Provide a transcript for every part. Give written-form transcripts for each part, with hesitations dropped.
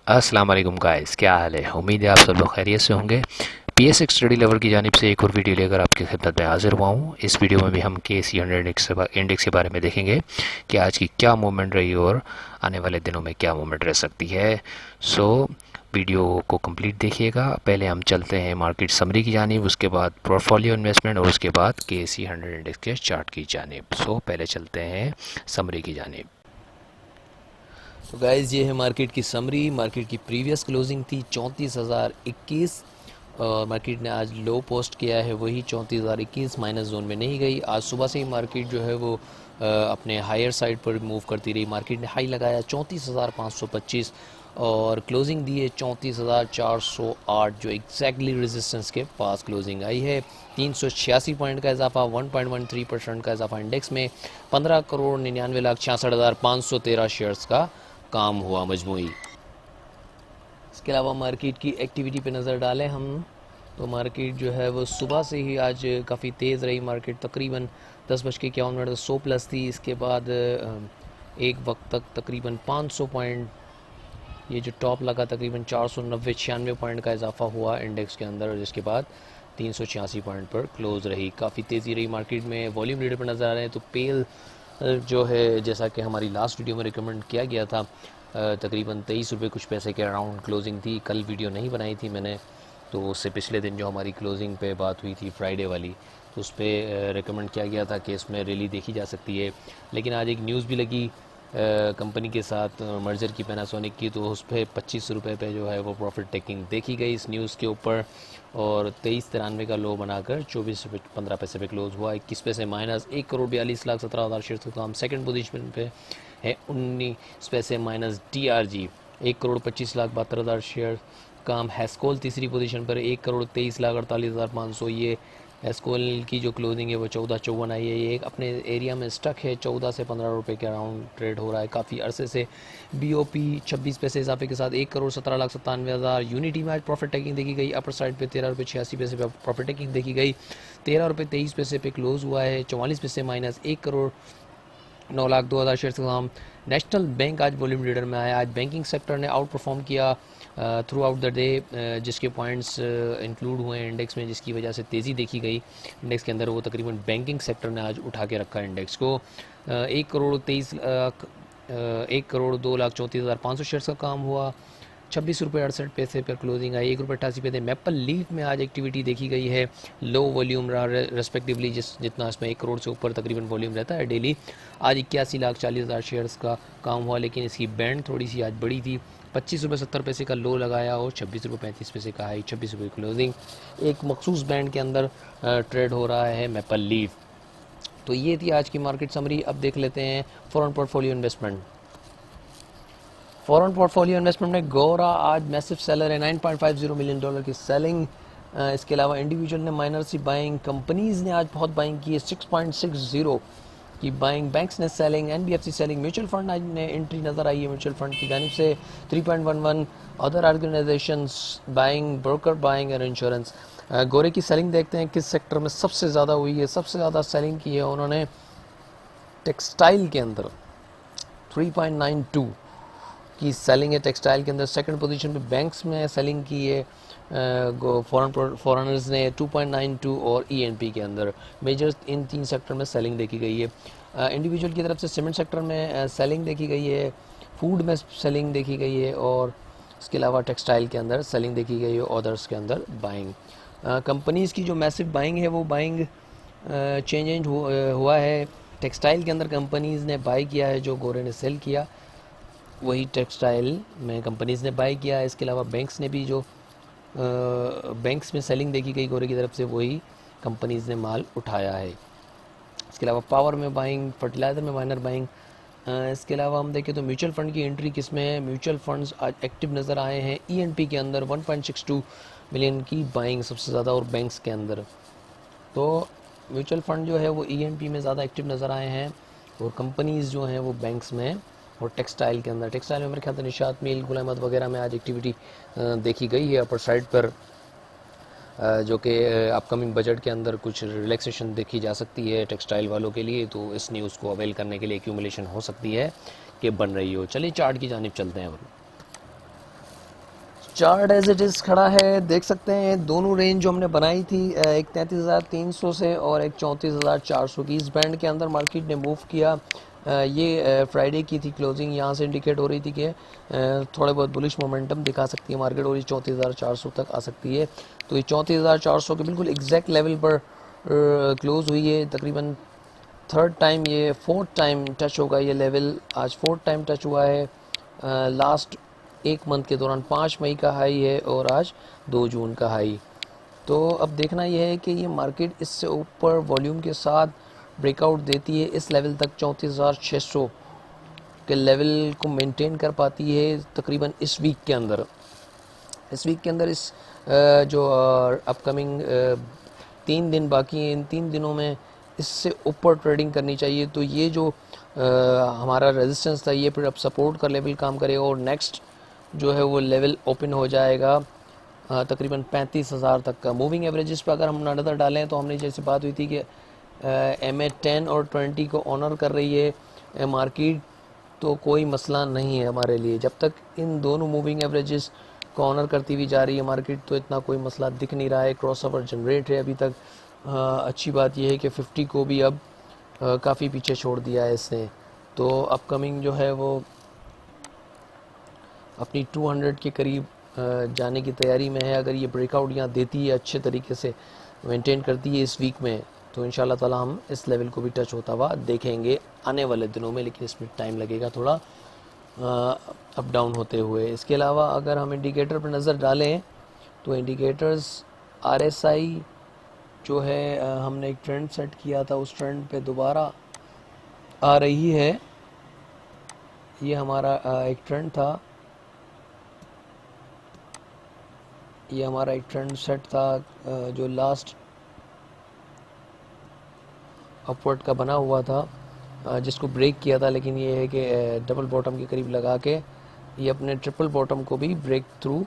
अस्सलाम वालेकुम गाइस, क्या हाल है। उम्मीद है आप सब लोग खैरियत से होंगे। PS6 स्टडी लेवल की जानिब से एक और वीडियो लेकर आपकी खिदमत में हाजिर हुआ हूँ। इस वीडियो में भी हम KC100 इंडेक्स के बारे में देखेंगे कि आज की क्या मूवमेंट रही और आने वाले दिनों में क्या मूवमेंट रह सकती है। सो वीडियो को कंप्लीट देखिएगा। पहले हम चलते हैं मार्केट समरी की जानिब, उसके बाद पोर्टफोलियो इन्वेस्टमेंट और उसके बाद KC100 इंडेक्स के चार्ट की जानिब। सो पहले चलते हैं समरी की जानिब। तो गाइज़ ये है मार्केट की समरी। मार्केट की प्रीवियस क्लोजिंग थी 34,021 और मार्केट ने आज लो पोस्ट किया है वही 34,021, माइनस जोन में नहीं गई। आज सुबह से ही मार्केट जो है वो अपने हायर साइड पर मूव करती रही। मार्केट ने हाई लगाया 34,525 और क्लोजिंग दी है 34,408, जो एग्जैक्टली रेजिस्टेंस के पास क्लोजिंग आई है। 386 पॉइंट का इजाफा, 1.13% का इजाफा इंडेक्स में। 15,99,66,513 शेयर्स का काम हुआ मजमूई। इसके अलावा मार्केट की एक्टिविटी पे नज़र डालें हम तो मार्केट जो है वो सुबह से ही आज काफ़ी तेज़ रही। मार्केट तकरीबन 10:51 100 प्लस थी। इसके बाद एक वक्त तक तकरीबन 500 पॉइंट, ये जो टॉप लगा तकरीबन 490-96 पॉइंट का इजाफा हुआ इंडेक्स के अंदर, और जिसके बाद 386 पॉइंट पर क्लोज़ रही। काफ़ी तेज़ी रही मार्केट में। वॉल्यूम लीडर पर नज़र आ रहे हैं तो पेल जो है, जैसा कि हमारी लास्ट वीडियो में रिकमेंड किया गया था, तकरीबन 23 रुपये कुछ पैसे के अराउंड क्लोजिंग थी। कल वीडियो नहीं बनाई थी मैंने, तो उससे पिछले दिन जो हमारी क्लोजिंग पे बात हुई थी फ्राइडे वाली, तो उस पर रिकमेंड किया गया था कि इसमें रैली देखी जा सकती है। लेकिन आज एक न्यूज़ भी लगी कंपनी के साथ मर्जर की, पैनासोनिक की, तो उस पर 25 रुपये पे जो है वो प्रॉफिट टेकिंग देखी गई इस न्यूज़ के ऊपर, और 23.93 का लो बनाकर 24 रुपये 15 पैसे पे क्लोज हुआ। 21 पैसे माइनस, 1,42,17,000 शेयर का काम सेकंड पोजीशन पे है। 19 पैसे माइनस DRG, 1,25,72,000 शेयर काम। हैस्कोल तीसरी पोजीशन पर 1,23,48,500। ये एस्कोल की जो क्लोजिंग है वो 14.54 आई है। ये एक अपने एरिया में स्टक है, 14 से 15 रुपये के अराउंड ट्रेड हो रहा है काफ़ी अरसे से। BOP 26 पैसे इजाफे के साथ 1,17,97,000। यूनिटी में आज प्रॉफिट टेकिंग देखी गई, अपर साइड पे 13 रुपये 86 पैसे पे प्रॉफिट टेकिंग देखी गई। 13 रुपये 23 पैसे पे क्लोज हुआ है। 44 पैसे माइनस, 1,09,02,000 शेयर का काम। नेशनल बैंक आज वॉल्यूम लीडर में आया। आज बैंकिंग सेक्टर ने आउट परफॉर्म किया थ्रू आउट द डे, जिसके पॉइंट्स इंक्लूड हुए हैं इंडेक्स में, जिसकी वजह से तेज़ी देखी गई इंडेक्स के अंदर। वो तकरीबन बैंकिंग सेक्टर ने आज उठा के रखा इंडेक्स को। 1,02,34,500 शेयर्स का काम हुआ। 26 रुपये 68 पैसे पर क्लोजिंग आई। 1 रुपये 88 पैसे। मैपल लीफ में आज एक्टिविटी देखी गई है, लो वॉल्यूम रहा रेस्पेक्टिवली, जितना इसमें 1 करोड़ से ऊपर तकरीबन वॉल्यूम रहता है डेली। आज 81,40,000 शेयर्स का काम हुआ, लेकिन इसकी बैंड थोड़ी सी आज बड़ी थी। 25 रुपये 70 पैसे का लो लगाया और 26 रुपये 35 पैसे का हाई, 26 रुपये क्लोजिंग। एक मखसूस बैंड के अंदर ट्रेड हो रहा है मैपल लीफ। तो ये थी आज की मार्केट समरी। अब देख लेते हैं foreign portfolio investment. Foreign portfolio investment में गौरा आज मैसिव सेलर है, $9.50 मिलियन की सेलिंग। इसके अलावा इंडिविजुअल ने माइनर सी बाइंग, कंपनीज ने आज बहुत बाइंग की है, 6.60 की बाइंग। बैंक्स ने selling, NBFC selling. Mutual fund आज ने एंट्री नज़र आई है म्यूचुअल फंड की जानिब से 3.11। Other organisations buying, broker buying और इंश्योरेंस। गोरे की सेलिंग देखते हैं किस सेक्टर में सबसे ज़्यादा हुई है। सबसे ज़्यादा सेलिंग की है उन्होंने टेक्सटाइल के अंदर, 3.92 की सेलिंग है टेक्सटाइल के अंदर। सेकंड पोजीशन पे बैंक्स में सेलिंग की है फॉरेनर्स ने 2.92, और ENP के अंदर मेजर इन 3 सेक्टर में सेलिंग देखी गई है। इंडिविजुअल की तरफ से सीमेंट सेक्टर में सेलिंग देखी गई है, फूड में सेलिंग देखी गई है, और इसके अलावा टेक्सटाइल के अंदर सेलिंग देखी गई है, अदर्स के अंदर बाइंग। कंपनीज़ की जो मैसिव बाइंग है वो बाइंग चेंज हुआ है। टेक्सटाइल के अंदर कंपनीज़ ने बाई किया है, जो गोरे ने सेल किया वही टेक्सटाइल में कंपनीज़ ने बाई किया है। इसके अलावा बैंक्स ने भी जो बैंक्स में सेलिंग देखी गई गोरे की तरफ से, वही कंपनीज़ ने माल उठाया है। इसके अलावा पावर में बाइंग, फर्टिलाइज़र में माइनर बाइंग। इसके अलावा हम देखें तो म्यूचुअल फ़ंड की एंट्री किस में है, म्यूचुअल फंड्स आज एक्टिव नज़र आए हैं। ENP के अंदर 1.62 मिलियन की बाइंग सबसे ज़्यादा, और बैंक्स के अंदर तो म्यूचुअल फ़ंड जो है वो ENP में ज़्यादा एक्टिव नज़र आए हैं, और कंपनीज़ जो हैं वो बैंक्स में और टेक्सटाइल के अंदर। टेक्सटाइल में मेरे ख्याल से निशात मिल, गुल अहमद वगैरह में आज एक्टिविटी देखी गई है अपर साइड पर, जो कि अपकमिंग बजट के अंदर कुछ रिलैक्सेशन देखी जा सकती है टेक्सटाइल वालों के लिए, तो इस न्यूज़ को अवेल करने के लिए एक्यूमुलेशन हो सकती है कि बन रही हो। चलिए चार्ट की जानिब चलते हैं। चार्ट एज इट इज़ खड़ा है, देख सकते हैं दोनों रेंज जो हमने बनाई थी, एक 33,300 से और एक 34,400 की, इस बैंड के अंदर मार्केट ने मूव किया। ये फ्राइडे की थी क्लोजिंग, यहाँ से इंडिकेट हो रही थी कि थोड़े बहुत बुलिश मोमेंटम दिखा सकती है मार्केट और ये 34,400 तक आ सकती है। तो ये 34,400 के बिल्कुल एग्जैक्ट लेवल पर क्लोज हुई है। तकरीबन थर्ड टाइम, ये फोर्थ टाइम टच होगा ये लेवल, आज फोर्थ टाइम टच हुआ है लास्ट एक मंथ के दौरान। 5 मई का हाई है और आज 2 जून का हाई। तो अब देखना यह है कि ये मार्केट इससे ऊपर वॉल्यूम के साथ ब्रेकआउट देती है इस लेवल तक, 34,600 के लेवल को मेंटेन कर पाती है तकरीबन इस वीक के अंदर। इस वीक के अंदर इस जो अपकमिंग 3 दिन बाकी हैं, इन 3 दिनों में इससे ऊपर ट्रेडिंग करनी चाहिए। तो ये जो हमारा रेजिस्टेंस था ये फिर अब सपोर्ट का लेवल काम करेगा और नेक्स्ट जो है वो लेवल ओपन हो जाएगा तकरीबन 35,000 तक का। मूविंग एवरेजेस पर अगर हम नज़र डालें तो हमने जैसे बात हुई थी कि MA 10 और 20 को ऑनर कर रही है मार्केट, तो कोई मसला नहीं है हमारे लिए। जब तक इन दोनों मूविंग एवरेजेस को ऑनर करती हुई जा रही है मार्केट, तो इतना कोई मसला दिख नहीं रहा है। क्रॉसओवर जनरेट है अभी तक। अच्छी बात यह है कि 50 को भी अब काफ़ी पीछे छोड़ दिया है इसने। तो अपकमिंग जो है वो अपनी 200 के करीब जाने की तैयारी में है। अगर ये ब्रेकआउट यहाँ देती है, अच्छे तरीके से मेंटेन करती है इस वीक में, तो इंशाल्लाह ताला हम इस लेवल को भी टच होता हुआ देखेंगे आने वाले दिनों में, लेकिन इसमें टाइम लगेगा थोड़ा अप डाउन होते हुए। इसके अलावा अगर हम इंडिकेटर पर नज़र डालें तो इंडिकेटर्स RSI जो है हमने एक ट्रेंड सेट किया था, उस ट्रेंड पे दोबारा आ रही है। ये हमारा एक ट्रेंड था, ये हमारा एक ट्रेंड सेट था जो लास्ट अपवर्ड का बना हुआ था, जिसको ब्रेक किया था। लेकिन ये है कि डबल बॉटम के करीब लगा के ये अपने ट्रिपल बॉटम को भी ब्रेक थ्रू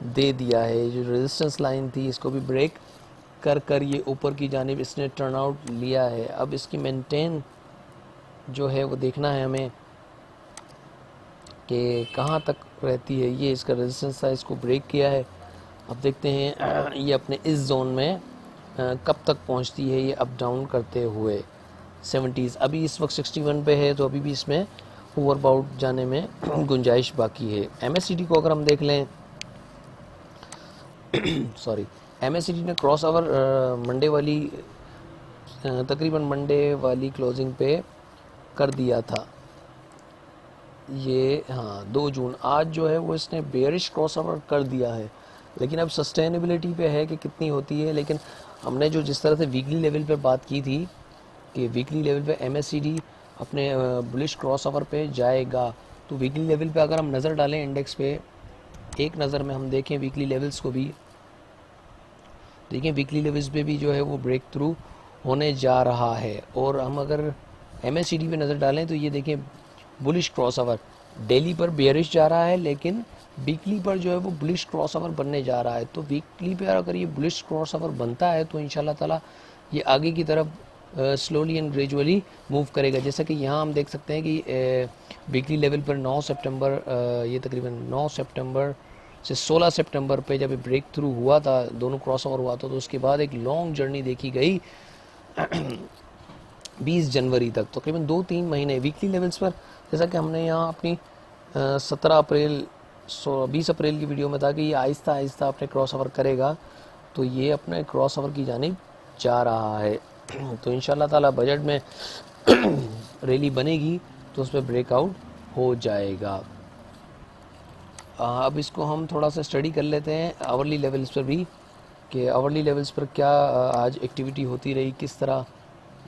दे दिया है। जो रेजिस्टेंस लाइन थी इसको भी ब्रेक कर कर ये ऊपर की जानिब इसने टर्न आउट लिया है। अब इसकी मेंटेन जो है वो देखना है हमें कि कहाँ तक रहती है। ये इसका रेजिस्टेंस था, इसको ब्रेक किया है। अब देखते हैं ये अपने इस जोन में कब तक पहुंचती है ये अप डाउन करते हुए। 70s अभी इस वक्त 61 पे है, तो अभी भी इसमें ओवरबाउट जाने में गुंजाइश बाकी है। MACD को अगर हम देख लें सॉरी, MACD ने क्रॉस ओवर मंडे वाली तकरीबन मंडे वाली क्लोजिंग पे कर दिया था ये, हाँ 2 जून। आज जो है वो इसने बेयरिश क्रॉस ओवर कर दिया है, लेकिन अब सस्टेनेबिलिटी पे है कि कितनी होती है। लेकिन हमने जो जिस तरह से वीकली लेवल पे बात की थी कि वीकली लेवल पे MACD अपने बुलिश क्रॉस ओवर पे जाएगा, तो वीकली लेवल पे अगर हम नज़र डालें इंडेक्स पे, एक नज़र में हम देखें वीकली लेवल्स को भी, देखें वीकली लेवल्स पे भी जो है वो ब्रेक थ्रू होने जा रहा है। और हम अगर MACD पे नज़र डालें तो ये देखें बुलिश क्रॉस ओवर, डेली पर बेयरिश जा रहा है लेकिन वीकली पर जो है वो बुलिश क्रॉस ओवर बनने जा रहा है। तो वीकली पे अगर ये बुलिश क्रॉस ओवर बनता है तो इंशाल्लाह ताला ये आगे की तरफ स्लोली एंड ग्रेजुअली मूव करेगा। जैसा कि यहाँ हम देख सकते हैं कि वीकली लेवल पर 9 सितंबर, ये तकरीबन 9 सितंबर से 16 सितंबर पे जब ब्रेक थ्रू हुआ था, दोनों क्रॉस ओवर हुआ था, तो उसके बाद एक लॉन्ग जर्नी देखी गई 20 जनवरी तक, तकरीबन 2-3 महीने वीकली लेवल्स पर। जैसा कि हमने यहाँ अपनी 17 अप्रैल 20 अप्रैल की वीडियो में था कि ये आहिस्ता आहिस्ता अपने क्रॉस ओवर करेगा, तो ये अपने क्रॉस ओवर की जानिब जा रहा है। तो इंशाल्लाह ताला बजट में रैली बनेगी तो उस पर ब्रेकआउट हो जाएगा। अब इसको हम थोड़ा सा स्टडी कर लेते हैं आवरली लेवल्स पर भी, कि आवरली लेवल्स पर क्या आज एक्टिविटी होती रही, किस तरह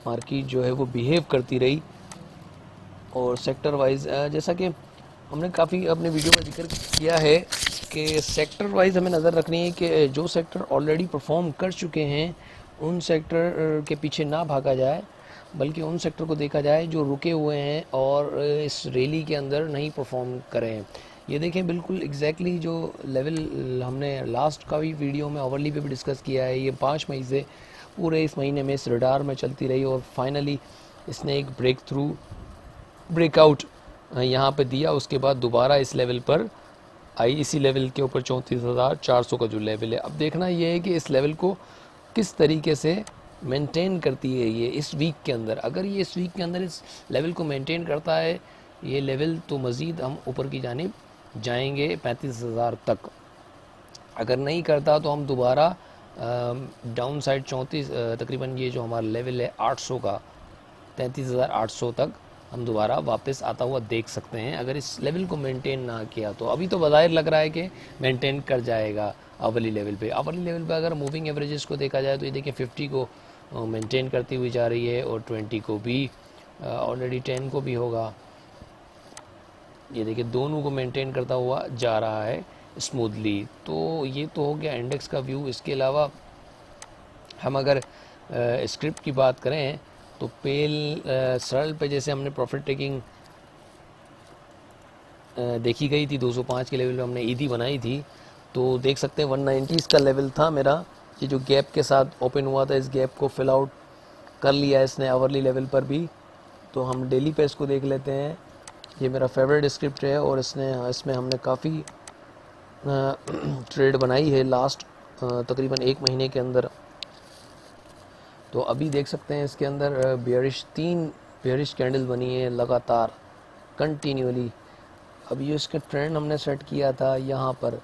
मार्केट जो है वो बिहेव करती रही। और सेक्टर वाइज जैसा कि हमने काफ़ी अपने वीडियो में जिक्र किया है कि सेक्टर वाइज हमें नज़र रखनी है कि जो सेक्टर ऑलरेडी परफॉर्म कर चुके हैं उन सेक्टर के पीछे ना भागा जाए, बल्कि उन सेक्टर को देखा जाए जो रुके हुए हैं और इस रैली के अंदर नहीं परफॉर्म करे हैं। ये देखें बिल्कुल एग्जैक्टली जो लेवल हमने लास्ट का भी वीडियो में ओवरली पे भी डिस्कस किया है, ये 5 मई से पूरे इस महीने में इस रडार में चलती रही और फाइनली इसने एक ब्रेक थ्रू ब्रेकआउट यहाँ पे दिया। उसके बाद दोबारा इस लेवल पर आई इसी लेवल के ऊपर 34,400 का जो लेवल है। अब देखना ये है कि इस लेवल को किस तरीके से मेंटेन करती है ये इस वीक के अंदर। अगर ये इस वीक के अंदर इस लेवल को मेंटेन करता है ये लेवल, तो मज़ीद हम ऊपर की जानिब जाएंगे 35,000 तक। अगर नहीं करता तो हम दोबारा डाउन साइड 34 तकरीबन ये जो हमारा लेवल है 800 का, 33,800 तक हम दोबारा वापस आता हुआ देख सकते हैं अगर इस लेवल को मेंटेन ना किया तो। अभी तो बाज़ाहिर लग रहा है कि मेंटेन कर जाएगा आवली लेवल पे। आवली लेवल पे अगर मूविंग एवरेजेस को देखा जाए तो ये देखिए 50 को मेंटेन करती हुई जा रही है और 20 को भी, ऑलरेडी 10 को भी होगा। ये देखिए दोनों को मेंटेन करता हुआ जा रहा है स्मूथली। तो ये तो हो गया इंडेक्स का व्यू। इसके अलावा हम अगर स्क्रिप्ट की बात करें तो पेल सरल पे जैसे हमने प्रॉफिट टेकिंग देखी गई थी 205 के लेवल पे हमने ईदी बनाई थी, तो देख सकते हैं 190 का लेवल था मेरा। ये जो गैप के साथ ओपन हुआ था इस गैप को फिल आउट कर लिया इसने आवरली लेवल पर भी। तो हम डेली पे इसको देख लेते हैं। ये मेरा फेवरेट स्क्रिप्ट है और इसमें हमने काफ़ी ट्रेड बनाई है लास्ट तकरीबन 1 महीने के अंदर। तो अभी देख सकते हैं इसके अंदर तीन बेयरिश कैंडल बनी है लगातार कंटिन्यूअली। अभी जो इसका ट्रेंड हमने सेट किया था यहाँ पर,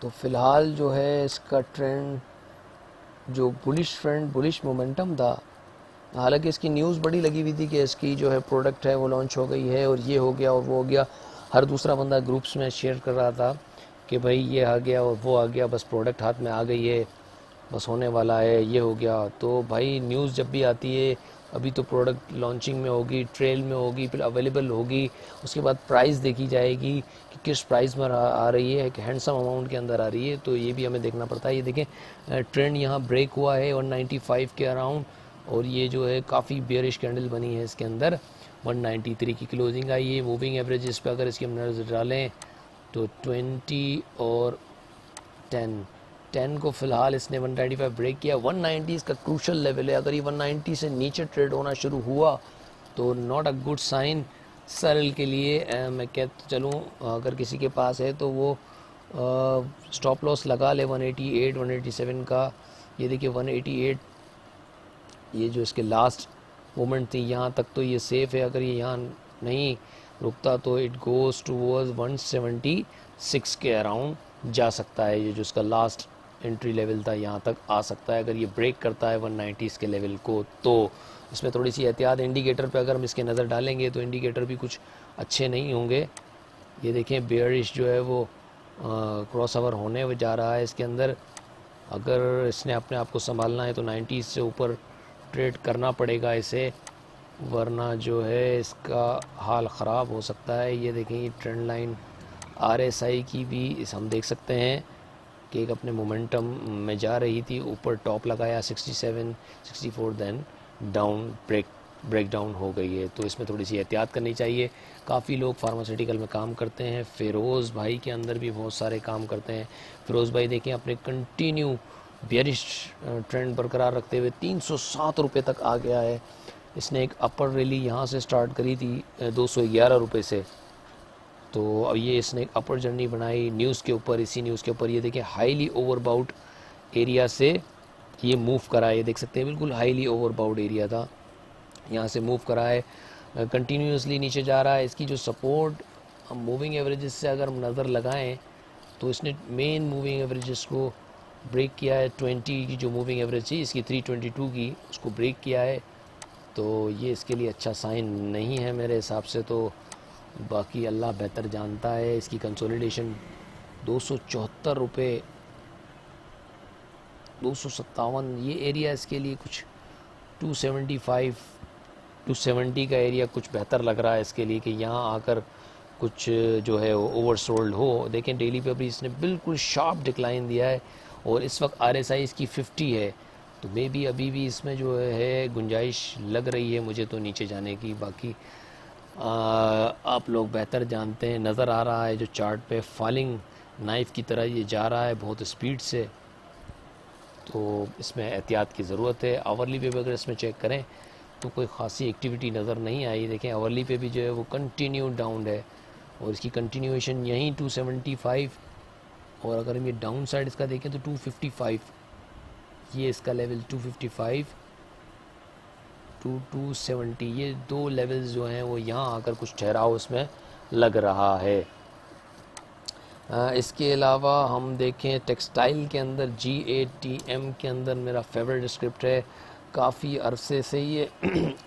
तो फ़िलहाल जो है इसका ट्रेंड जो बुलिश मोमेंटम था, हालांकि इसकी न्यूज़ बड़ी लगी हुई थी कि इसकी जो है प्रोडक्ट है वो लॉन्च हो गई है और ये हो गया और वो हो गया। हर दूसरा बंदा ग्रुप्स में शेयर कर रहा था कि भाई ये आ गया और वो आ गया, बस प्रोडक्ट हाथ में आ गई है, बस होने वाला है, ये हो गया। तो भाई न्यूज़ जब भी आती है, अभी तो प्रोडक्ट लॉन्चिंग में होगी, ट्रेल में होगी, फिर अवेलेबल होगी, उसके बाद प्राइस देखी जाएगी कि किस प्राइस में आ रही है, कि हैंडसम अमाउंट के अंदर आ रही है, तो ये भी हमें देखना पड़ता है। ये देखें ट्रेंड यहाँ ब्रेक हुआ है 195 के अराउंड और ये जो है काफ़ी बेयरिश कैंडल बनी है इसके अंदर। 193 की क्लोजिंग आई है। मूविंग एवरेज पे अगर इसकी हम नज़र डालें तो 20 और 10 को फ़िलहाल इसने 195 ब्रेक किया। 190 इसका क्रूशल लेवल है। अगर ये 190 से नीचे ट्रेड होना शुरू हुआ तो नॉट अ गुड साइन सरल के लिए। मैं कहता चलूँ अगर किसी के पास है तो वो स्टॉप लॉस लगा ले 188 187 का। ये देखिए 188 ये जो इसके लास्ट मोमेंट थी यहाँ तक तो ये सेफ़ है। अगर ये यहाँ नहीं रुकता तो इट गोज़ टूवर्ड्स 176 के अराउंड जा सकता है। ये जो इसका लास्ट एंट्री लेवल था यहाँ तक आ सकता है। अगर ये ब्रेक करता है 190 के लेवल को तो इसमें थोड़ी सी एहतियात। इंडिकेटर पे अगर हम इसके नज़र डालेंगे तो इंडिकेटर भी कुछ अच्छे नहीं होंगे। ये देखें बेयरिश जो है वो क्रॉस ओवर होने जा रहा है इसके अंदर। अगर इसने अपने आप को संभालना है तो 90 से ऊपर ट्रेड करना पड़ेगा इसे, वरना जो है इसका हाल ख़राब हो सकता है। ये देखें ये ट्रेंड लाइन RSI की भी इस हम देख सकते हैं कि एक अपने मोमेंटम में जा रही थी, ऊपर टॉप लगाया 67 64 देन डाउन ब्रेक डाउन हो गई है। तो इसमें थोड़ी सी एहतियात करनी चाहिए। काफ़ी लोग फार्मास्यूटिकल में काम करते हैं, फ़िरोज़ भाई के अंदर भी बहुत सारे काम करते हैं। फ़िरोज़ भाई देखें अपने कंटिन्यू बेयरिश ट्रेंड बरकरार रखते हुए 307 रुपये तक आ गया है। इसने एक अपर रैली यहाँ से स्टार्ट करी थी 211 रुपये से, तो अब ये इसने एक अपर जर्नी बनाई न्यूज़ के ऊपर। इसी न्यूज़ के ऊपर ये देखिए हाईली ओवरबाउट एरिया से ये मूव करा है। ये देख सकते हैं बिल्कुल हाईली ओवरबाउट एरिया था, यहाँ से मूव करा है, कंटिन्यूसली नीचे जा रहा है। इसकी जो सपोर्ट हम मूविंग एवरेजेस से अगर हम नज़र लगाएं तो इसने मेन मूविंग एवरेजेस को ब्रेक किया है। 20 की जो मूविंग एवरेज थी इसकी 322 की, उसको ब्रेक किया है। तो ये इसके लिए अच्छा साइन नहीं है मेरे हिसाब से। तो बाकी अल्लाह बेहतर जानता है। इसकी कंसोलिडेशन 274 रुपये 257 ये एरिया इसके लिए कुछ 275 270 का एरिया कुछ बेहतर लग रहा है इसके लिए कि यहाँ आकर कुछ जो है ओवरसोल्ड हो। देखें डेली पे अभी इसने बिल्कुल शार्प डिक्लाइन दिया है और इस वक्त RSI इसकी 50 है, तो मे बी अभी भी इसमें जो है गुंजाइश लग रही है मुझे तो नीचे जाने की। बाकी आप लोग बेहतर जानते हैं। नज़र आ रहा है जो चार्ट पे फॉलिंग नाइफ़ की तरह ये जा रहा है बहुत स्पीड से, तो इसमें एहतियात की ज़रूरत है। आवरली पे भी अगर इसमें चेक करें तो कोई ख़ासी एक्टिविटी नज़र नहीं आई। देखें आवरली पे भी जो है वो कंटिन्यू डाउन है और इसकी कंटिन्यूएशन यहीं 275, और अगर हम ये डाउन साइड इसका देखें तो 255, ये इसका लेवल 255 टू 270, ये दो लेवल्स जो हैं वो यहाँ आकर कुछ ठहराव इसमें लग रहा है। इसके अलावा हम देखें टेक्सटाइल के अंदर GATM के अंदर मेरा फेवरेट स्क्रिप्ट है, काफ़ी अरसे से ये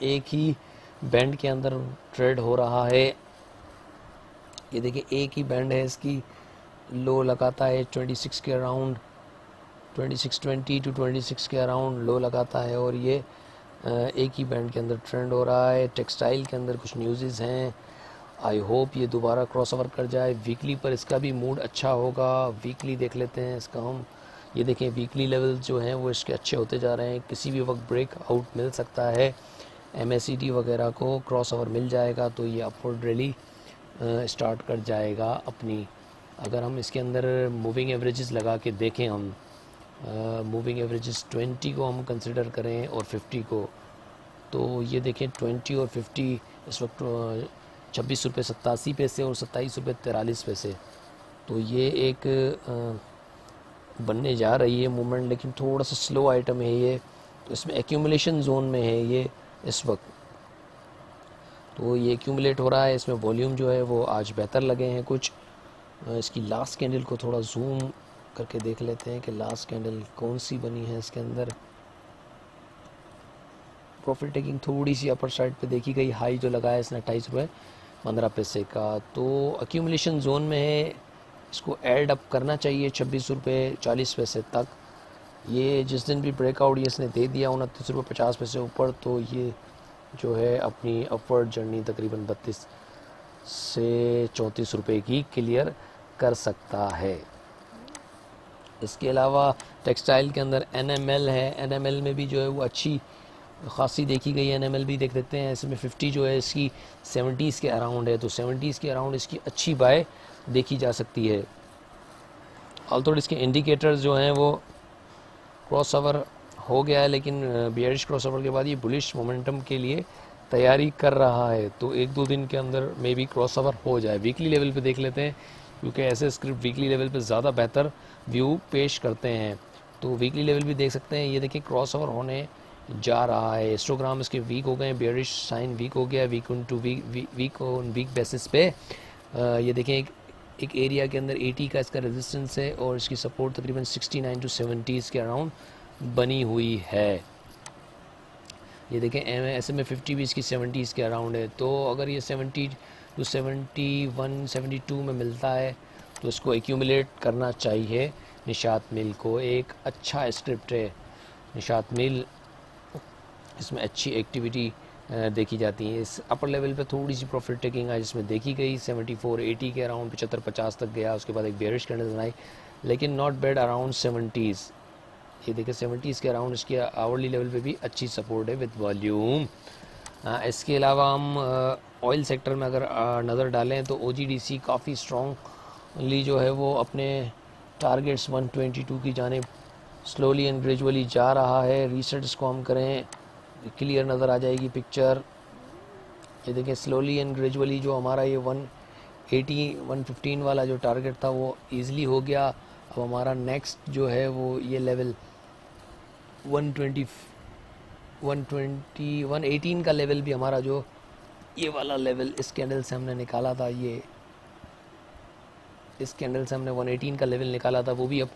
एक ही बैंड के अंदर ट्रेड हो रहा है। ये देखिए एक ही बैंड है, इसकी लो लगाता है 26 के अराउंड, 2620 टू 26 के अराउंड लो लगाता है, और ये एक ही बैंड के अंदर ट्रेंड हो रहा है। टेक्सटाइल के अंदर कुछ न्यूज़ हैं, आई होप ये दोबारा क्रॉस ओवर कर जाए। वीकली पर इसका भी मूड अच्छा होगा, वीकली देख लेते हैं इसका हम। ये देखें वीकली लेवल जो हैं वो इसके अच्छे होते जा रहे हैं, किसी भी वक्त ब्रेक आउट मिल सकता है। MACD वगैरह को क्रॉस ओवर मिल जाएगा तो ये अपवर्ड रैली स्टार्ट कर जाएगा अपनी। अगर हम इसके अंदर मूविंग एवरेजेस लगा के देखें, हम मूविंग एवरेजेस 20 को हम कंसिडर करें और 50 को, तो ये देखें 20 और 50 इस वक्त 26 रुपये 87 पैसे और 27 रुपये 43 पैसे, तो ये एक बनने जा रही है मूवमेंट, लेकिन थोड़ा सा स्लो आइटम है ये, तो इसमें एक्यूमुलेशन जोन में है ये इस वक्त, तो ये एक्यूमुलेट हो रहा है। इसमें वॉल्यूम जो है वो आज बेहतर लगे हैं कुछ। इसकी लास्ट कैंडल को थोड़ा जूम करके देख लेते हैं कि लास्ट कैंडल कौन सी बनी है इसके अंदर। प्रॉफिट टेकिंग थोड़ी सी अपर साइड पे देखी गई, हाई जो लगाया इसने 28 रुपये 15 पैसे का, तो अक्यूमुलेशन जोन में है, इसको ऐड अप करना चाहिए 26 रुपये 40 पैसे तक। ये जिस दिन भी ब्रेकआउट ये इसने दे दिया 29 रुपये 50 पैसे ऊपर, तो ये जो है अपनी अपवर्ड जर्नी तकरीबन 32 से 34 रुपये की क्लियर कर सकता है। इसके अलावा टेक्सटाइल के अंदर NML है, NML में भी जो है वो अच्छी खासी देखी गई है। NML भी देख लेते हैं, इसमें 50 जो है इसकी 70s के अराउंड है, तो 70s के अराउंड इसकी अच्छी बाय देखी जा सकती है। ऑल्सो इसके इंडिकेटर्स जो हैं वो क्रॉस ओवर हो गया है, लेकिन बियरिश क्रॉस ओवर के बाद ये बुलिश मोमेंटम के लिए तैयारी कर रहा है, तो एक दो दिन के अंदर मे बी क्रॉस ओवर हो जाए। वीकली लेवल पे देख लेते हैं, क्योंकि ऐसे स्क्रिप्ट वीकली लेवल पे ज़्यादा बेहतर व्यू पेश करते हैं, तो वीकली लेवल भी देख सकते हैं। ये देखिए क्रॉस ओवर होने जा रहा है, हिस्टोग्राम इसके वीक हो गए हैं, बियरिश साइन वीक हो गया, week on to week basis पे। ये देखें एक एरिया के अंदर 80 का इसका रेजिस्टेंस है, और इसकी सपोर्ट तकरीबन 69 टू 70s के अराउंड बनी हुई है। ये देखें SMA 50 भी इसकी 70s के अराउंड है, तो अगर ये 70 टू 71 72 में मिलता है तो इसको एक्यूमुलेट करना चाहिए। निशात मिल को एक अच्छा स्क्रिप्ट है निशात मिल, इसमें अच्छी एक्टिविटी देखी जाती है। इस अपर लेवल पे थोड़ी सी प्रॉफिट टेकिंग आज इसमें देखी गई, 74-80 के अराउंड 75-50 तक गया, उसके बाद एक बेयरिश कैंडल बनाई, लेकिन नॉट बैड अराउंड 70s। ये देखिए 70s के अराउंड इसके आवरली लेवल पे भी अच्छी सपोर्ट है विद वॉल्यूम। इसके अलावा हम ऑयल सेक्टर में अगर नज़र डालें तो OGDC काफ़ी स्ट्रॉन्गली जो है वो अपने टारगेट्स 122 की जानिब स्लोली एंड ग्रेजुअली जा रहा है। रीसेट्स को हम करें, क्लियर नज़र आ जाएगी पिक्चर। ये देखिए स्लोली एंड ग्रेजुअली जो हमारा ये 180-115 वाला जो टारगेट था वो ईज़िली हो गया। अब हमारा नेक्स्ट जो है वो ये लेवल 118 का लेवल भी हमारा जो ये वाला लेवल इस कैंडल से हमने निकाला था, ये इस कैंडल से हमने 118 का लेवल निकाला था, वो भी अब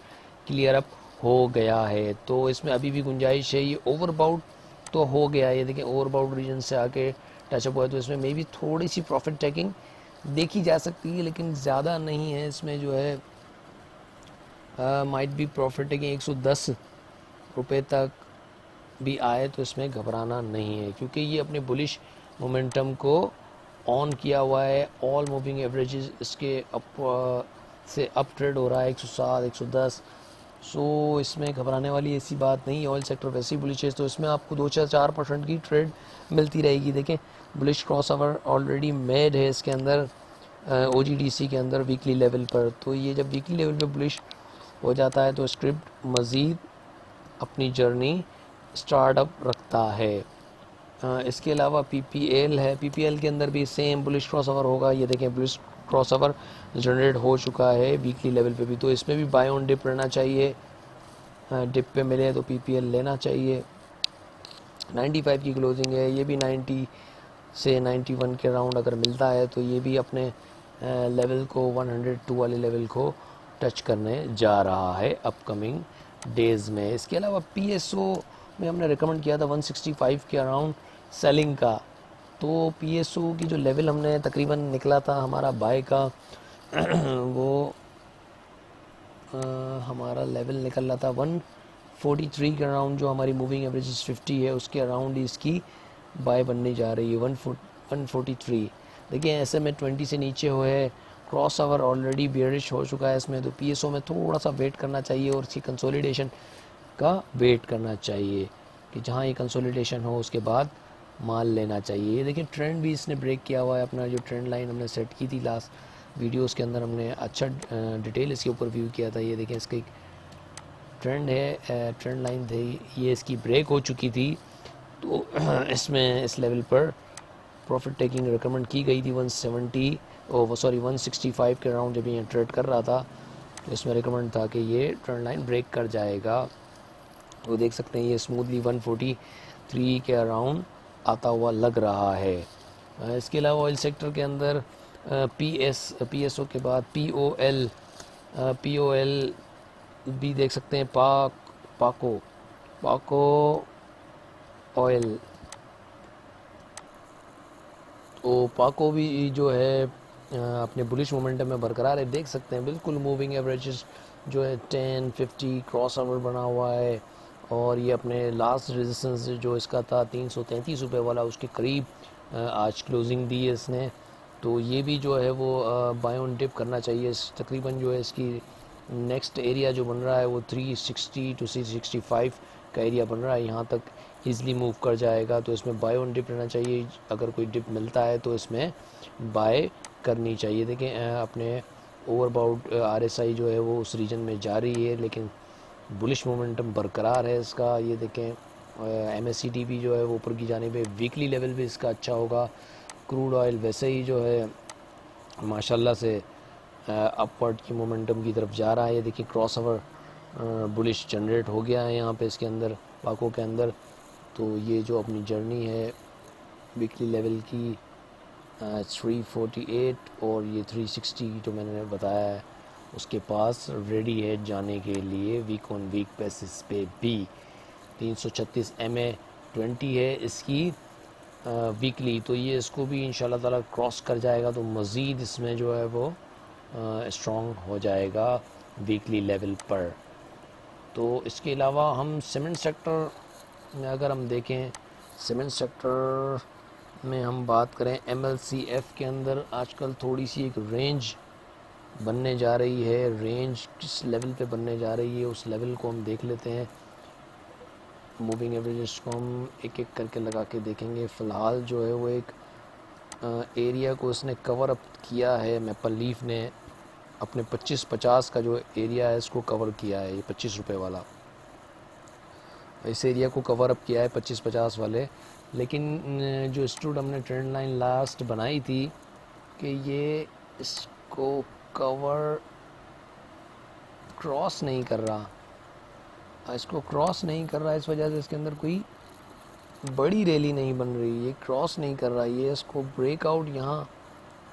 क्लियर अप हो गया है। तो इसमें अभी भी गुंजाइश है, ये ओवरबाउट तो हो गया है। ये देखें ओवरबाउट रीजन से आके टचअप हुआ है, तो इसमें मे बी थोड़ी सी प्रॉफिट टेकिंग देखी जा सकती है, लेकिन ज़्यादा नहीं है। इसमें जो है माइट बी प्रॉफिट टेकिंग 110 रुपये तक भी आए तो इसमें घबराना नहीं है, क्योंकि ये अपने बुलिश मोमेंटम को ऑन किया हुआ है। ऑल मूविंग एवरेजेस इसके अप से अप ट्रेड हो रहा है 107 110, सो इसमें घबराने वाली ऐसी बात नहीं। ऑयल सेक्टर वैसे ही बुलिश है, तो इसमें आपको 2-4% की ट्रेड मिलती रहेगी। देखें bullish cross over already made है इसके अंदर OGDC के अंदर वीकली लेवल पर, तो ये जब वीकली लेवल पे बुलिश हो जाता है तो स्क्रिप्ट मज़ीद अपनी जर्नी स्टार्टअप रखता है। इसके अलावा PPL है, PPL के अंदर भी सेम बुलिश क्रॉस ओवर होगा। ये देखें बुलिश क्रॉसओवर जनरेट हो चुका है वीकली लेवल पे भी, तो इसमें भी बाय ऑन डिप रहना चाहिए। डिप पे मिले तो पीपीएल लेना चाहिए। 95 की क्लोजिंग है, ये भी 90 से 91 के राउंड अगर मिलता है तो ये भी अपने लेवल को 102 वाले लेवल को टच करने जा रहा है अपकमिंग डेज़ में। इसके अलावा पीएसओ में हमने रिकमेंड किया था 165 के अराउंड सेलिंग का, तो पीएसओ की जो लेवल हमने तकरीबन निकला था हमारा बाय का वो हमारा लेवल निकल रहा था 143 के अराउंड, जो हमारी मूविंग एवरेज 50 है उसके अराउंड इसकी बाय बनने जा रही है 143। देखिए ऐसे में 20 से नीचे हुए, क्रॉस ओवर ऑलरेडी बेयरिश हो चुका है इसमें, तो पीएसओ में थोड़ा सा वेट करना चाहिए और इसकी कंसोलिडेशन का वेट करना चाहिए कि जहाँ ये कंसोलिडेशन हो उसके बाद माल लेना चाहिए। देखिए ट्रेंड भी इसने ब्रेक किया हुआ है, अपना जो ट्रेंड लाइन हमने सेट की थी लास्ट वीडियोस के अंदर हमने अच्छा डिटेल इसके ऊपर व्यू किया था। ये देखें इसका एक ट्रेंड है, ट्रेंड लाइन थी, ये इसकी ब्रेक हो चुकी थी, तो इसमें इस लेवल पर प्रॉफिट टेकिंग रिकमेंड की गई थी 165 के अराउंड जब ये ट्रेड कर रहा था, तो इसमें रिकमेंड था कि ये ट्रेंड लाइन ब्रेक कर जाएगा। तो देख सकते हैं ये स्मूथली 143 के अराउंड आता हुआ लग रहा है। इसके अलावा ऑयल सेक्टर के अंदर पीएसओ के बाद पीओएल भी देख सकते हैं, पाको ऑयल, तो पाको भी जो है अपने बुलिश मोमेंटम में बरकरार है। देख सकते हैं बिल्कुल मूविंग एवरेजेस जो है 10, 50 क्रॉस ओवर बना हुआ है, और ये अपने लास्ट रेजिस्टेंस जो इसका था 333 रुपये वाला उसके करीब आज क्लोजिंग दी है इसने, तो ये भी जो है वो बाय ऑन डिप करना चाहिए। तकरीबन जो है इसकी नेक्स्ट एरिया जो बन रहा है वो 360 टू 365 का एरिया बन रहा है, यहाँ तक ईज़िली मूव कर जाएगा, तो इसमें बाय ऑन डिप रहना चाहिए। अगर कोई डिप मिलता है तो इसमें बाय करनी चाहिए। देखें अपने ओवरबाउट आरएसआई जो है वो उस रीजन में जा रही है, लेकिन बुलिश मोमेंटम बरकरार है इसका। ये देखें एमएससीटी भी जो है वो ऊपर की जाने पे, वीकली लेवल भी इसका अच्छा होगा। क्रूड ऑयल वैसे ही जो है माशाल्लाह से अपवर्ड की मोमेंटम की तरफ जा रहा है। ये देखिए क्रॉस ओवर बुलिश जनरेट हो गया है यहाँ पे इसके अंदर, पाको के अंदर, तो ये जो अपनी जर्नी है वीकली लेवल की 348 और ये 360 जो मैंने बताया है उसके पास रेडी है जाने के लिए वीक ऑन वीक बेसिस पे भी। 336 MA20 है इसकी वीकली, तो ये इसको भी इंशाल्लाह ताला क्रॉस कर जाएगा तो मज़ीद इसमें जो है वो स्ट्रॉन्ग हो जाएगा वीकली लेवल पर। तो इसके अलावा हम सीमेंट सेक्टर में अगर हम देखें, सीमेंट सेक्टर में हम बात करें MLCF के अंदर आजकल थोड़ी सी एक रेंज बनने जा रही है। रेंज किस लेवल पे बनने जा रही है उस लेवल को हम देख लेते हैं। मूविंग एवरेजेस को हम एक एक करके लगा के देखेंगे। फ़िलहाल जो है वो एक एरिया को इसने कवर अप किया है, मैपल लीफ ने अपने 25-50 का जो एरिया है इसको कवर किया है, ये 25 रुपये वाला इस एरिया को कवर अप किया है 25-50 वाले। लेकिन जो स्टूड हमने ट्रेंड लाइन लास्ट बनाई थी कि ये इसको कवर क्रॉस नहीं कर रहा, इसको क्रॉस नहीं कर रहा, इस वजह से इसके अंदर कोई बड़ी रैली नहीं बन रही, ये क्रॉस नहीं कर रहा, ये इसको ब्रेकआउट यहाँ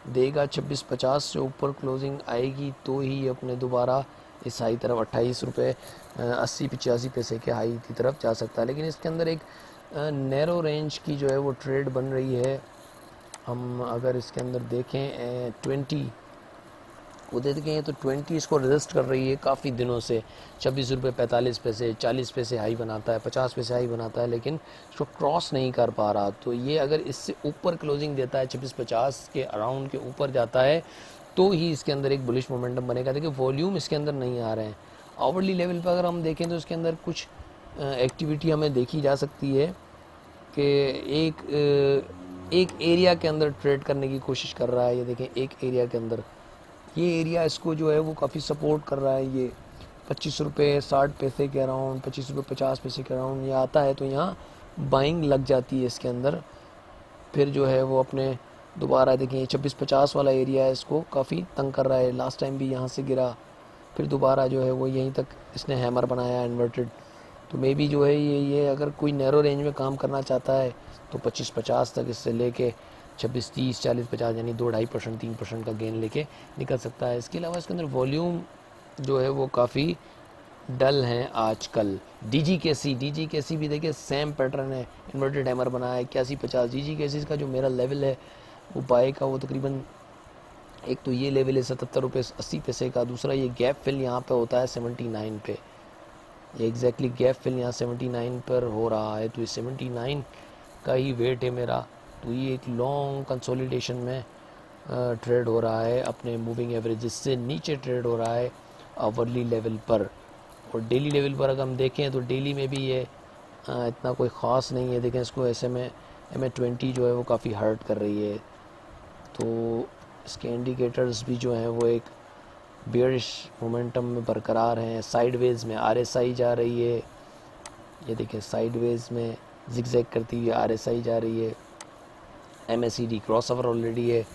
देगा 26-50 से ऊपर क्लोजिंग आएगी तो ही अपने दोबारा इस हाई तरफ 28 रुपये 80-85 पैसे के हाई की तरफ जा सकता है। लेकिन इसके अंदर एक नैरो रेंज की जो है वो ट्रेड बन रही है। हम अगर इसके अंदर देखें 20 वो देखें तो 20 इसको रेजिस्ट कर रही है काफ़ी दिनों से, 26 रुपये 45 पैसे 40 पैसे हाई बनाता है, 50 पैसे हाई बनाता है, लेकिन इसको क्रॉस नहीं कर पा रहा। तो ये अगर इससे ऊपर क्लोजिंग देता है 26-50 के अराउंड के ऊपर जाता है तो ही इसके अंदर एक बुलिश मोमेंटम बनेगा। देखिए वॉल्यूम इसके अंदर नहीं आ रहे हैं। आवरली लेवल पर अगर हम देखें तो इसके अंदर कुछ एक्टिविटी हमें देखी जा सकती है कि एक एरिया के अंदर ट्रेड करने की कोशिश कर रहा है। ये देखें एक एरिया के अंदर ये एरिया इसको जो है वो काफ़ी सपोर्ट कर रहा है। ये 25 रुपये 60 पैसे के अराउंड, 25 रुपये 50 पैसे के अराउंड ये आता है तो यहाँ बाइंग लग जाती है इसके अंदर। फिर जो है वो अपने दोबारा देखें ये 2650 वाला एरिया है, इसको काफ़ी तंग कर रहा है। लास्ट टाइम भी यहाँ से गिरा, फिर दोबारा जो है वो यहीं तक इसने हैमर बनाया इन्वर्टेड। तो मे बी जो है ये अगर कोई नैरो रेंज में काम करना चाहता है तो 2550 तक इससे लेके 26 30 40 50 यानी 2-2.5% 3% का गेन लेके निकल सकता है। इसके अलावा इसके अंदर वॉल्यूम जो है वो काफ़ी डल हैं आजकल। डी जी के सी भी देखिए सेम पैटर्न है, इन्वर्टेड हैमर बनाया है 8150। डी जी के सी का जो मेरा लेवल है वो बाय का वो तकरीबन, एक तो ये लेवल है 77 रुपये 80 पैसे का, दूसरा ये गैप फिल यहाँ पे होता है 79 पे। ये एग्जैक्टली गैप फिल यहाँ 79 पर हो रहा है, तो ये 79 का ही वेट है मेरा। तो ये एक लॉन्ग कंसोलिडेशन में ट्रेड हो रहा है, अपने मूविंग एवरेज से नीचे ट्रेड हो रहा है आवरली लेवल पर। और डेली लेवल पर अगर हम देखें तो डेली में भी ये इतना कोई ख़ास नहीं है। देखें इसको ऐसे में MA20 जो है वो काफ़ी हर्ट कर रही है। तो इसके इंडिकेटर्स भी जो हैं वो एक बेयरिश मोमेंटम में बरकरार हैं। साइडवेज में RSI जा रही है, ये देखें साइडवेज में जिगजैग करती हुई RSI जा रही है। MACD क्रॉसओवर ऑलरेडी है।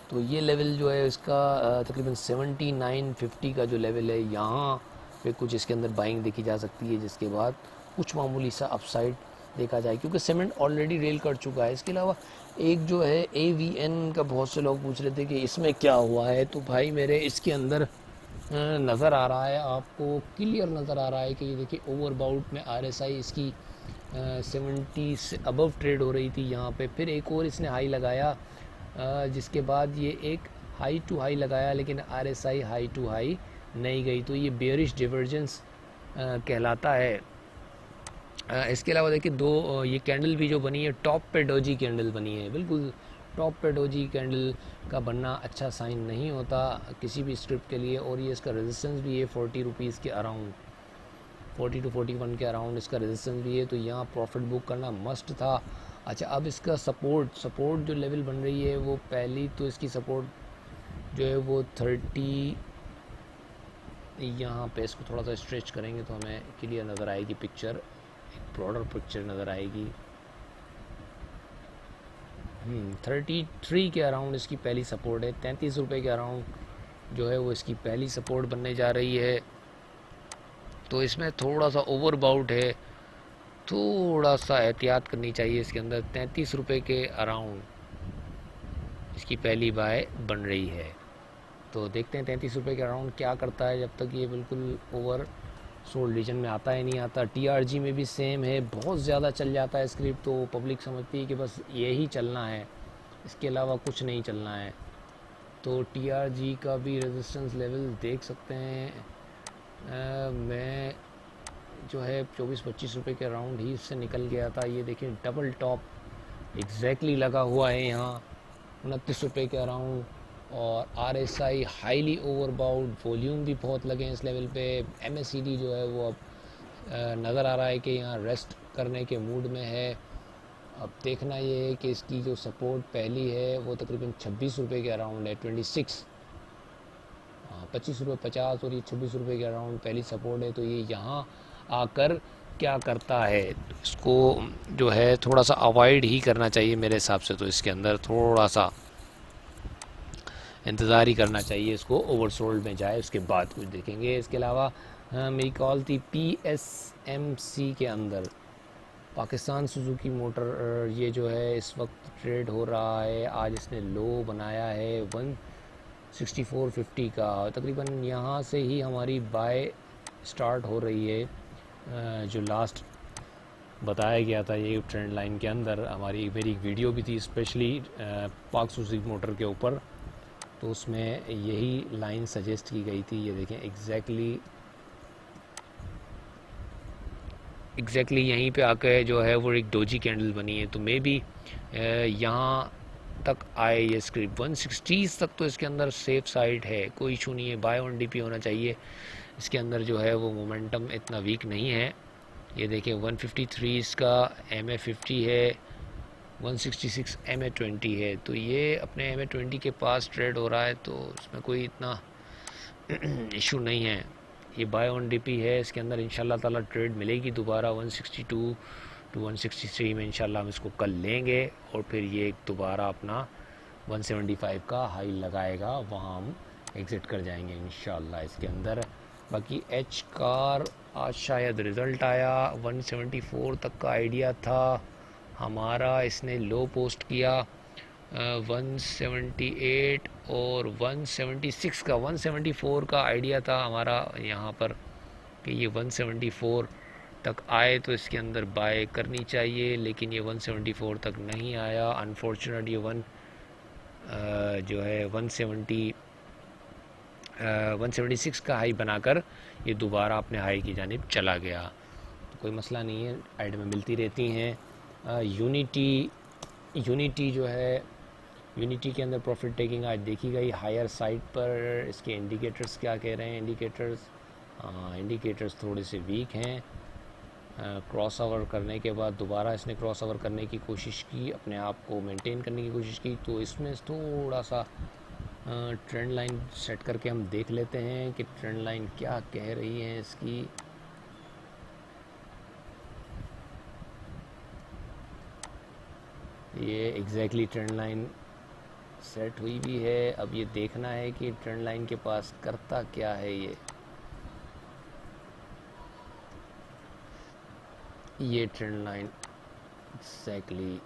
तो ये लेवल जो है इसका तकरीबन 7950 का जो लेवल है, यहाँ पे कुछ इसके अंदर बाइंग देखी जा सकती है, जिसके बाद कुछ मामूली सा अपसाइड देखा जाए, क्योंकि सीमेंट ऑलरेडी रेल कर चुका है। इसके अलावा एक जो है AVN का बहुत से लोग पूछ रहे थे कि इसमें क्या हुआ है, तो भाई मेरे इसके अंदर नज़र आ रहा है, आपको क्लियर नज़र आ रहा है कि ये देखिए ओवरबाउट में RSI इसकी 70 से अबव ट्रेड हो रही थी यहाँ पे। फिर एक और इसने हाई लगाया, जिसके बाद ये एक हाई टू हाई लगाया, लेकिन RSI हाई टू हाई नहीं गई, तो ये बेयरिश डिवर्जेंस कहलाता है। इसके अलावा देखिए दो ये कैंडल भी जो बनी है, टॉप पे डोजी कैंडल बनी है, बिल्कुल टॉप पे डोजी कैंडल का बनना अच्छा साइन नहीं होता किसी भी स्क्रिप्ट के लिए। और ये इसका रेजिस्टेंस भी है 40 रुपीज़ के अराउंड, 40 to 41 के अराउंड इसका रेजिस्टेंस भी है, तो यहाँ प्रॉफिट बुक करना मस्ट था। अच्छा, अब इसका सपोर्ट जो लेवल बन रही है वो पहली तो इसकी सपोर्ट जो है वो 30, यहाँ पे इसको थोड़ा सा स्ट्रेच करेंगे तो हमें क्लियर नज़र आएगी पिक्चर, एक ब्रॉडर पिक्चर नज़र आएगी। 33 के अराउंड इसकी पहली सपोर्ट है, 33 रुपये के अराउंड जो है वो इसकी पहली सपोर्ट बनने जा रही है। तो इसमें थोड़ा सा ओवरबाउट है, थोड़ा सा एहतियात करनी चाहिए इसके अंदर। 33 रुपये के अराउंड इसकी पहली बाय बन रही है, तो देखते हैं 33 रुपये के अराउंड क्या करता है, जब तक ये बिल्कुल ओवर सोल्ड रीजन में आता है नहीं आता। TRG में भी सेम है, बहुत ज़्यादा चल जाता है स्क्रिप्ट, तो पब्लिक समझती है कि बस यही चलना है, इसके अलावा कुछ नहीं चलना है। तो TRG का भी रेजिस्टेंस लेवल देख सकते हैं। मैं जो है 24-25 रुपये के अराउंड ही इससे निकल गया था। ये देखिए डबल टॉप एग्जैक्टली लगा हुआ है यहाँ 29 रुपये के अराउंड, और RSI हाईली ओवरबाउट, वॉल्यूम भी बहुत लगे हैं इस लेवल पे। MACD जो है वो अब नज़र आ रहा है कि यहाँ रेस्ट करने के मूड में है। अब देखना ये है कि इसकी जो सपोर्ट पहली है वो तकरीबन 26 रुपये के अराउंड है, 26 25 रुपये 50, और ये 26 रुपये के अराउंड पहली सपोर्ट है। तो ये यहाँ आकर क्या करता है, इसको जो है थोड़ा सा अवॉइड ही करना चाहिए मेरे हिसाब से। तो इसके अंदर थोड़ा सा इंतज़ार ही करना चाहिए, इसको ओवरसोल्ड में जाए उसके बाद कुछ देखेंगे। इसके अलावा मेरी कॉल थी PSMC के अंदर, पाकिस्तान सुजुकी मोटर, ये जो है इस वक्त ट्रेड हो रहा है। आज इसने लो बनाया है 164.50 का, तकरीबन यहाँ से ही हमारी बाय स्टार्ट हो रही है। जो लास्ट बताया गया था ये ट्रेंड लाइन के अंदर, मेरी एक वीडियो भी थी स्पेशली पाक सुजुकी मोटर के ऊपर, तो उसमें यही लाइन सजेस्ट की गई थी। ये देखें एग्जैक्टली यहीं पे आकर जो है वो एक डोजी कैंडल बनी है। तो मे बी यहाँ तक आए ये स्क्रिप्ट 160 तक, तो इसके अंदर सेफ साइड है, कोई इशू नहीं है। बाय ऑन DP होना चाहिए, इसके अंदर जो है वो मोमेंटम इतना वीक नहीं है। ये देखिए 153 इसका MA50 है, 166 MA20 है, तो ये अपने MA20 के पास ट्रेड हो रहा है, तो इसमें कोई इतना इशू नहीं है। ये बाय ऑन DP है, इसके अंदर इंशाल्लाह ताला ट्रेड मिलेगी दोबारा 162 to 163 में इंशाल्लाह हम इसको कल लेंगे, और फिर ये दोबारा अपना 175 का हाई लगाएगा, वहाँ हम एग्ज़िट कर जाएंगे इंशाल्लाह इसके अंदर। बाकी एच कार आज शायद रिज़ल्ट आया, 174 तक का आइडिया था हमारा, इसने लो पोस्ट किया 178 और 176 का, 174 का आइडिया था हमारा यहाँ पर कि ये 174 तक आए तो इसके अंदर बाय करनी चाहिए, लेकिन ये 174 तक नहीं आया अनफॉर्चुनेट। ये जो है 176 का हाई बनाकर ये दोबारा अपने हाई की जानिब चला गया। तो कोई मसला नहीं है, आइड में मिलती रहती हैं। यूनिटी जो है, यूनिटी के अंदर प्रॉफिट टेकिंग आज देखी गई हायर साइड पर। इसके इंडिकेटर्स क्या कह रहे हैं? इंडिकेटर्स थोड़े से वीक हैं। क्रॉस ओवर करने के बाद दोबारा इसने क्रॉस ओवर करने की कोशिश की, अपने आप को मेंटेन करने की कोशिश की, तो इसमें थोड़ा सा ट्रेंड लाइन सेट करके हम देख लेते हैं कि ट्रेंड लाइन क्या कह रही है इसकी। ये एग्जैक्टली ट्रेंड लाइन सेट हुई भी है। अब ये देखना है कि ट्रेंड लाइन के पास करता क्या है। ये ट्रेंड लाइन एग्जैक्टली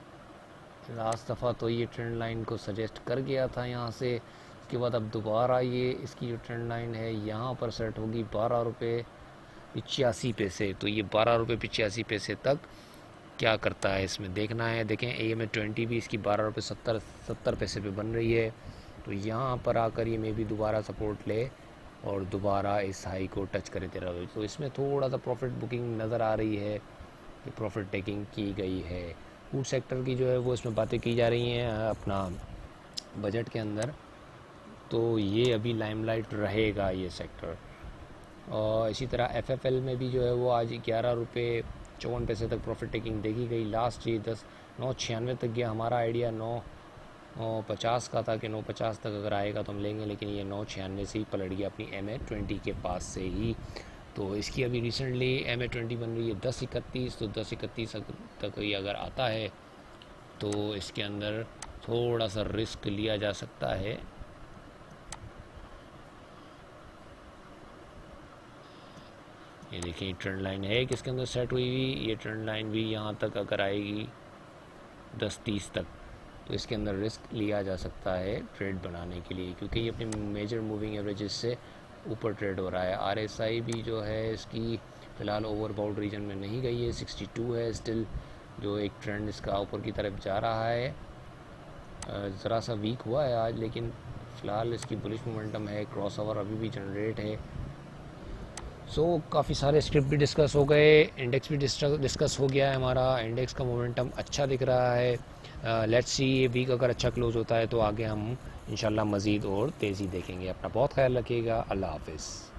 लास्ट दफ़ा तो ये ट्रेंड लाइन को सजेस्ट कर गया था यहाँ से। उसके बाद अब दोबारा ये इसकी जो ट्रेंड लाइन है यहाँ पर सेट होगी 12 रुपये 85 पैसे। तो ये 12 रुपये 85 पैसे तक क्या करता है इसमें देखना है। देखें AMA20 भी इसकी 12 रुपये 70 पैसे पे बन रही है। तो यहाँ पर आकर ये मे भी दोबारा सपोर्ट ले और दोबारा इस हाई को टच करे 13 रुपये। तो इसमें थोड़ा सा प्रॉफिट बुकिंग नज़र आ रही है कि प्रॉफिट टेकिंग की गई है। फूड सेक्टर की जो है वो इसमें बातें की जा रही हैं अपना बजट के अंदर, तो ये अभी लाइमलाइट रहेगा ये सेक्टर। और इसी तरह FFL में भी जो है वो आज 11 रुपये 54 पैसे तक प्रॉफिट टेकिंग देखी गई। लास्ट ये 996 तक गया। हमारा आइडिया 950 का था कि 950 तक अगर आएगा तो हम लेंगे, लेकिन ये 996 से ही पलट गया अपनी MA20 के पास से ही। तो इसकी अभी रिसेंटली MA20 बन रही है 1031, तो 1031 तक ये अगर आता है तो इसके अंदर थोड़ा सा रिस्क लिया जा सकता है। ये देखिए ट्रेंड लाइन है कि इसके अंदर सेट हुई हुई, ये ट्रेंड लाइन भी यहाँ तक अगर आएगी 1030 तक तो इसके अंदर रिस्क लिया जा सकता है ट्रेड बनाने के लिए, क्योंकि ये अपने मेजर मूविंग एवरेजेस से ऊपर ट्रेड हो रहा है। RSI भी जो है इसकी फ़िलहाल ओवरबाउंड रीजन में नहीं गई है, 62 है स्टिल, जो एक ट्रेंड इसका ऊपर की तरफ जा रहा है। ज़रा सा वीक हुआ है आज, लेकिन फ़िलहाल इसकी बुलिश मोमेंटम है, क्रॉस ओवर अभी भी जनरेट है। काफ़ी सारे स्क्रिप्ट भी डिस्कस हो गए, इंडेक्स भी डिस्कस हो गया है हमारा। इंडेक्स का मोमेंटम अच्छा दिख रहा है। लेट्स सी ये वीक अगर अच्छा क्लोज होता है तो आगे हम इंशाल्लाह मज़ीद और तेज़ी देखेंगे। अपना बहुत ख्याल रखिएगा। अल्लाह हाफ़िज़।